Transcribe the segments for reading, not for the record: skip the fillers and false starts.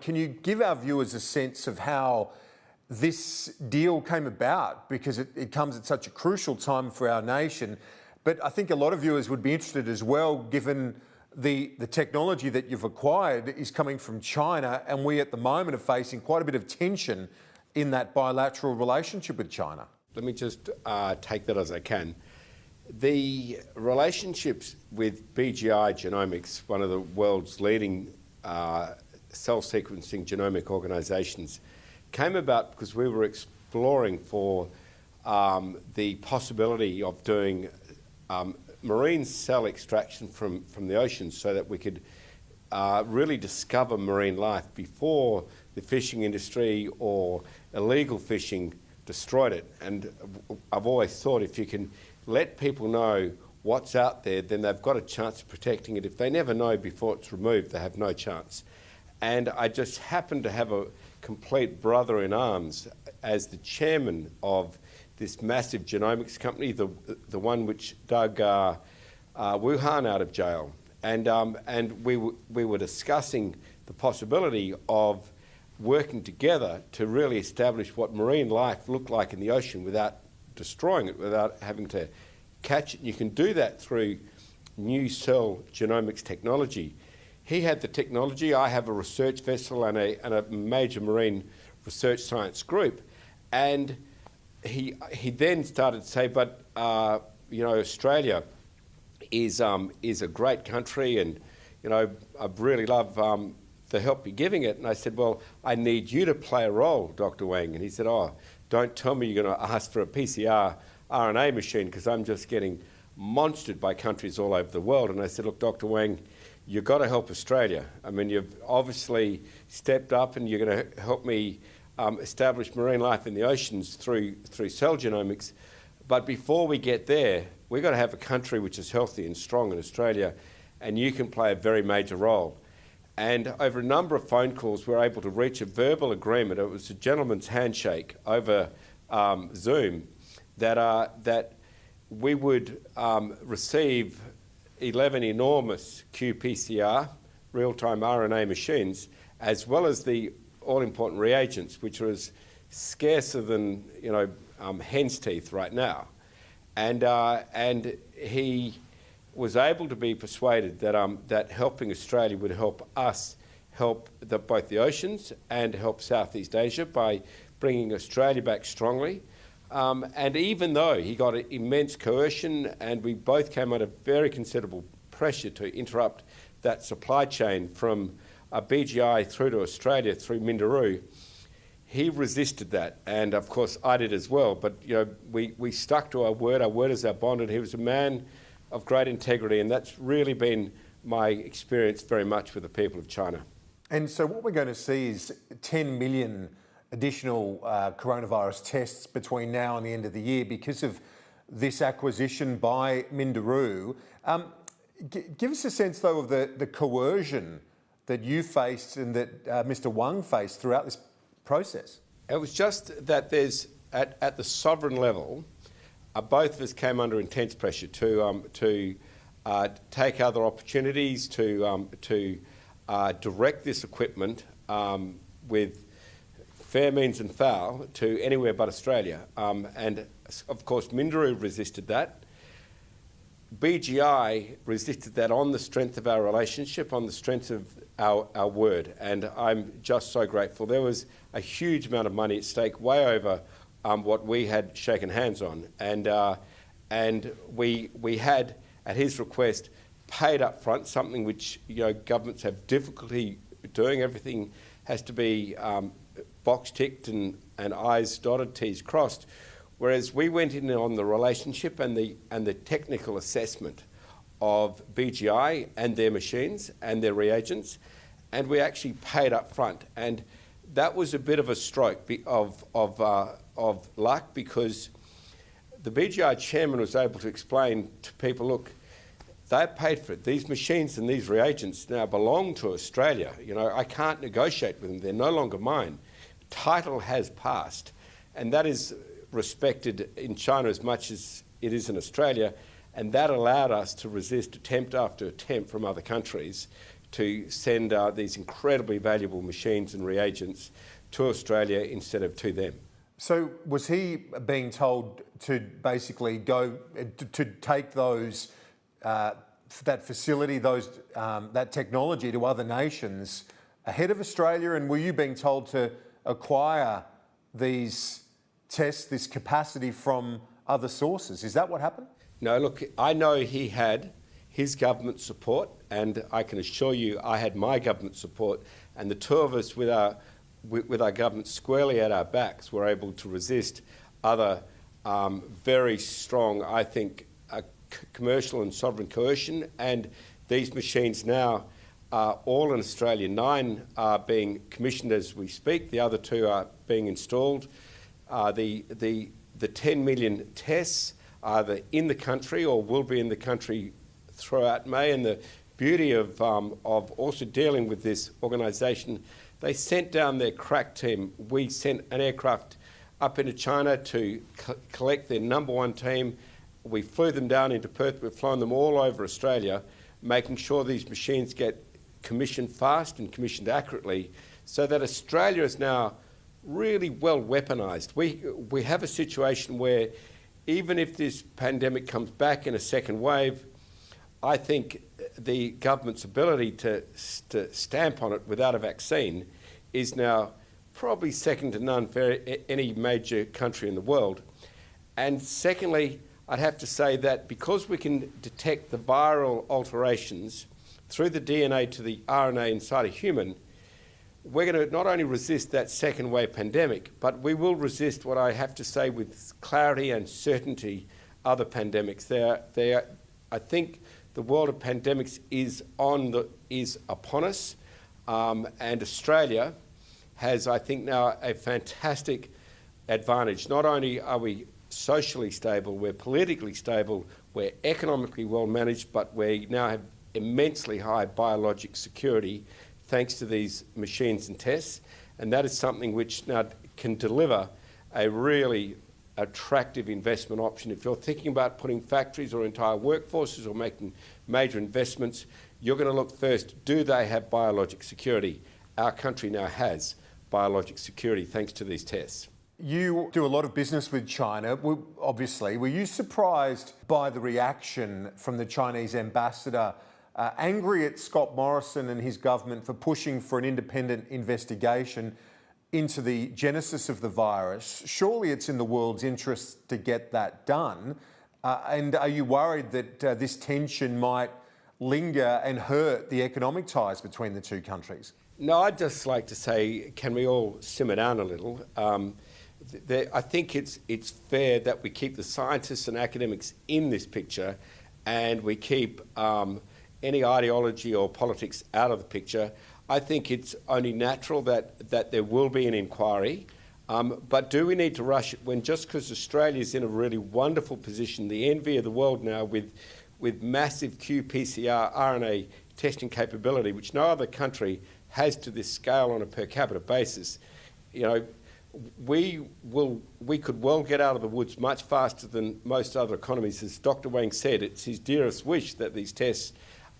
Can you give our viewers a sense of how this deal came about? Because it comes at such a crucial time for our nation. But I think a lot of viewers would be interested as well, given the technology that you've acquired is coming from China, and we at the moment are facing quite a bit of tension in that bilateral relationship with China. Let me just take that as I can. The relationships with BGI Genomics, one of the world's leading cell sequencing genomic organisations, came about because we were exploring for the possibility of doing marine cell extraction from the oceans so that we could really discover marine life before the fishing industry or illegal fishing destroyed it. And I've always thought if you can let people know what's out there, then they've got a chance of protecting it. If they never know before it's removed, they have no chance. And I just happen to have a complete brother in arms as the chairman of this massive genomics company, the one which dug Wuhan out of jail. And we were discussing the possibility of working together to really establish what marine life looked like in the ocean without destroying it, without having to catch it. And you can do that through new cell genomics technology. He had the technology. I have a research vessel and a major marine research science group. And he then started to say, but you know, Australia is a great country, and you know, I really love the help you're giving it. And I said, well, I need you to play a role, Dr. Wang. And he said, oh, don't tell me you're going to ask for a PCR RNA machine, because I'm just getting monstered by countries all over the world. And I said, look, Dr. Wang, you've got to help Australia. I mean, you've obviously stepped up, and you're going to help me establish marine life in the oceans through cell genomics. But before we get there, we've got to have a country which is healthy and strong in Australia, and you can play a very major role. And over a number of phone calls, we were able to reach a verbal agreement. It was a gentleman's handshake over Zoom that we would receive 11 enormous qPCR, real-time RNA machines, as well as the all-important reagents, which are as scarcer than, you know, hen's teeth right now. And he was able to be persuaded that helping Australia would help us help both the oceans and help Southeast Asia by bringing Australia back strongly. And even though he got immense coercion, and we both came under very considerable pressure to interrupt that supply chain from BGI through to Australia through Minderoo, he resisted that, and of course I did as well. But you know, we stuck to our word is our bond, and he was a man of great integrity, and that's really been my experience very much with the people of China. And so what we're going to see is 10 million additional coronavirus tests between now and the end of the year because of this acquisition by Minderoo. Give us a sense, though, of the coercion that you faced and that Mr. Wang faced throughout this process. It was just that there's, at the sovereign level, both of us came under intense pressure to take other opportunities, to direct this equipment with fair means and foul to anywhere but Australia. And of course, Minderoo resisted that. BGI resisted that on the strength of our relationship, on the strength of our word, and I'm just so grateful. There was a huge amount of money at stake, way over what we had shaken hands on, and we had, at his request, paid up front, something which, you know, governments have difficulty doing. Everything has to be box ticked and I's dotted, T's crossed. Whereas we went in on the relationship and the technical assessment of BGI and their machines and their reagents, and we actually paid up front. And that was a bit of a stroke of luck, because the BGI chairman was able to explain to people, look, they paid for it. These machines and these reagents now belong to Australia. You know, I can't negotiate with them. They're no longer mine. Title has passed, and that is respected in China as much as it is in Australia, and that allowed us to resist attempt after attempt from other countries to send these incredibly valuable machines and reagents to Australia instead of to them. So was he being told to basically go to take those that facility, that technology to other nations ahead of Australia? And were you being told to acquire these tests, this capacity from other sources? Is that what happened? No, look, I know he had his government support, and I can assure you I had my government support, and the two of us with our government squarely at our backs were able to resist other very strong, I think, commercial and sovereign coercion. And these machines now are all in Australia. 9 are being commissioned as we speak. The other 2 are being installed. The 10 million tests are either in the country or will be in the country throughout May. And the beauty of also dealing with this organisation, they sent down their crack team. We sent an aircraft up into China to collect their #1 team. We flew them down into Perth. We've flown them all over Australia, making sure these machines get commissioned fast and commissioned accurately, so that Australia is now really well weaponised. We have a situation where even if this pandemic comes back in a second wave, I think the government's ability to stamp on it without a vaccine is now probably second to none for any major country in the world. And secondly, I'd have to say that because we can detect the viral alterations through the DNA to the RNA inside a human, we're going to not only resist that second wave pandemic, but we will resist what I have to say with clarity and certainty other pandemics. I think the world of pandemics is upon us, and Australia has, I think, now a fantastic advantage. Not only are we socially stable, we're politically stable, we're economically well managed, but we now have immensely high biologic security thanks to these machines and tests, and that is something which now can deliver a really attractive investment option. If you're thinking about putting factories or entire workforces or making major investments, you're going to look first, do they have biologic security? Our country now has biologic security thanks to these tests. You do a lot of business with China, obviously. Were you surprised by the reaction from the Chinese ambassador, angry at Scott Morrison and his government for pushing for an independent investigation into the genesis of the virus? Surely it's in the world's interest to get that done. And are you worried that this tension might linger and hurt the economic ties between the two countries? No, I'd just like to say, can we all simmer down a little? I think it's fair that we keep the scientists and academics in this picture, and we keep any ideology or politics out of the picture. I think it's only natural that there will be an inquiry, but do we need to rush it when just because Australia's in a really wonderful position, the envy of the world now with massive qPCR RNA testing capability, which no other country has to this scale on a per capita basis, you know, we could well get out of the woods much faster than most other economies. As Dr. Wang said, it's his dearest wish that these tests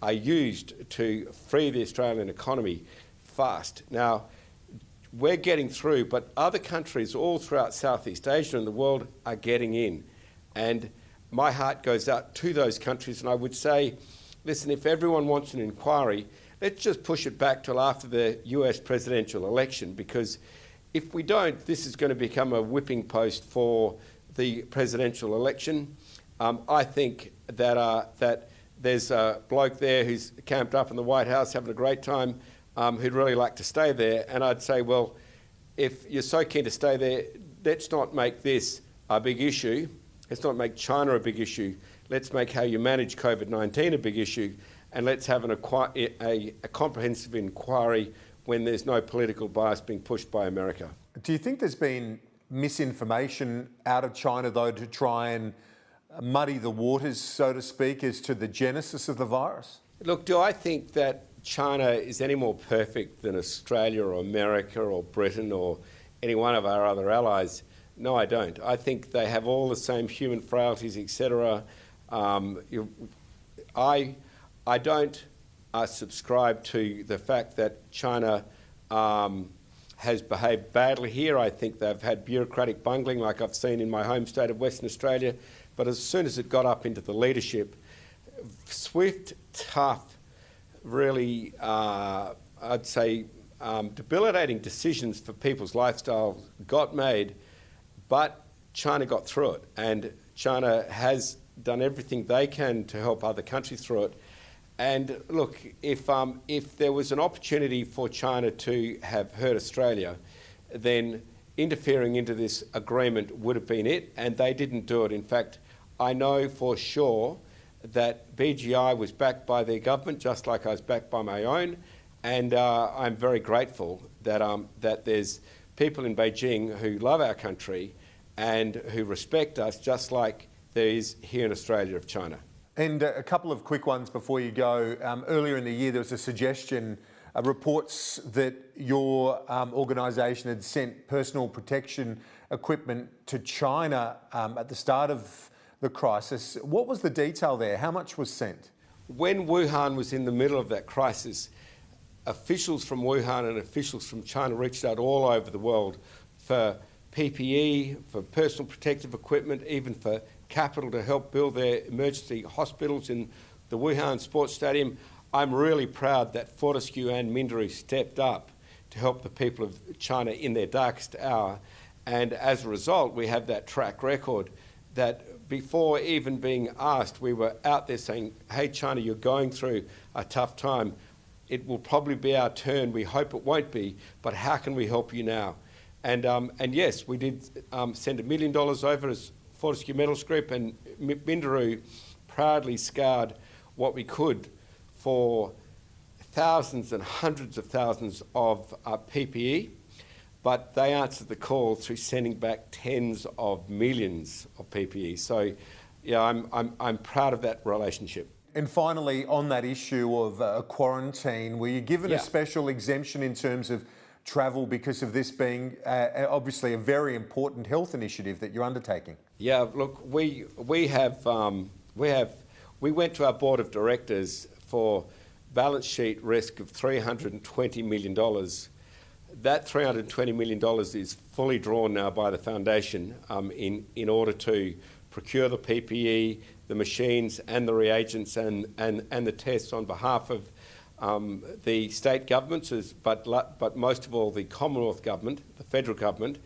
are used to free the Australian economy fast. Now, we're getting through, but other countries all throughout Southeast Asia and the world are getting in. And my heart goes out to those countries, and I would say, listen, if everyone wants an inquiry, let's just push it back till after the US presidential election, because if we don't, this is going to become a whipping post for the presidential election. I think that there's a bloke there who's camped up in the White House having a great time, who'd really like to stay there. And I'd say, well, if you're so keen to stay there, let's not make this a big issue. Let's not make China a big issue. Let's make how you manage COVID-19 a big issue. And let's have a comprehensive inquiry when there's no political bias being pushed by America. Do you think there's been misinformation out of China, though, to try and muddy the waters, so to speak, as to the genesis of the virus? Look, do I think that China is any more perfect than Australia or America or Britain or any one of our other allies? No, I don't. I think they have all the same human frailties, etc. I don't subscribe to the fact that China has behaved badly here. I think they've had bureaucratic bungling like I've seen in my home state of Western Australia. But as soon as it got up into the leadership, swift, tough, really, I'd say, debilitating decisions for people's lifestyles got made, but China got through it. And China has done everything they can to help other countries through it. And look, if there was an opportunity for China to have hurt Australia, then interfering into this agreement would have been it, and they didn't do it. In fact, I know for sure that BGI was backed by their government, just like I was backed by my own, and I'm very grateful that, that there's people in Beijing who love our country and who respect us, just like there is here in Australia of China. And a couple of quick ones before you go. Earlier in the year, there was a suggestion, reports that your organisation had sent personal protection equipment to China at the start of the crisis. What was the detail there? How much was sent? When Wuhan was in the middle of that crisis, officials from Wuhan and officials from China reached out all over the world for PPE, for personal protective equipment, even for capital to help build their emergency hospitals in the Wuhan Sports Stadium. I'm really proud that Fortescue and Minderoo stepped up to help the people of China in their darkest hour. And as a result, we have that track record that before even being asked, we were out there saying, hey, China, you're going through a tough time. It will probably be our turn. We hope it won't be, but how can we help you now? And yes, we did send $1 million over as Fortescue Metals Group, and Minderoo proudly scoured what we could for thousands and hundreds of thousands of PPE, but they answered the call through sending back tens of millions of PPE. So, yeah, I'm proud of that relationship. And finally, on that issue of quarantine, were you given a special exemption in terms of travel because of this being obviously a very important health initiative that you're undertaking? Yeah, look, we went to our board of directors for balance sheet risk of $320 million. That $320 million is fully drawn now by the foundation in order to procure the PPE, the machines and the reagents and the tests on behalf of the state governments, but most of all the Commonwealth government, the federal government,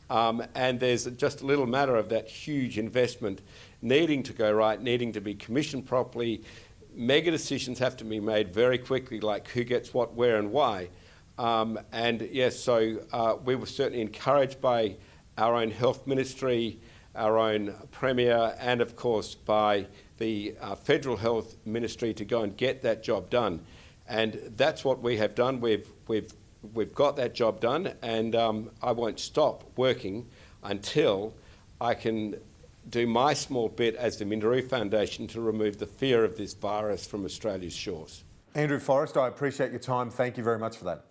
and there's just a little matter of that huge investment needing to go right, needing to be commissioned properly. Mega decisions have to be made very quickly, like who gets what, where and why. And yes, so we were certainly encouraged by our own health ministry, our own premier, and of course by the federal health ministry to go and get that job done. And that's what we have done. We've got that job done, and I won't stop working until I can do my small bit as the Minderoo Foundation to remove the fear of this virus from Australia's shores. Andrew Forrest, I appreciate your time. Thank you very much for that.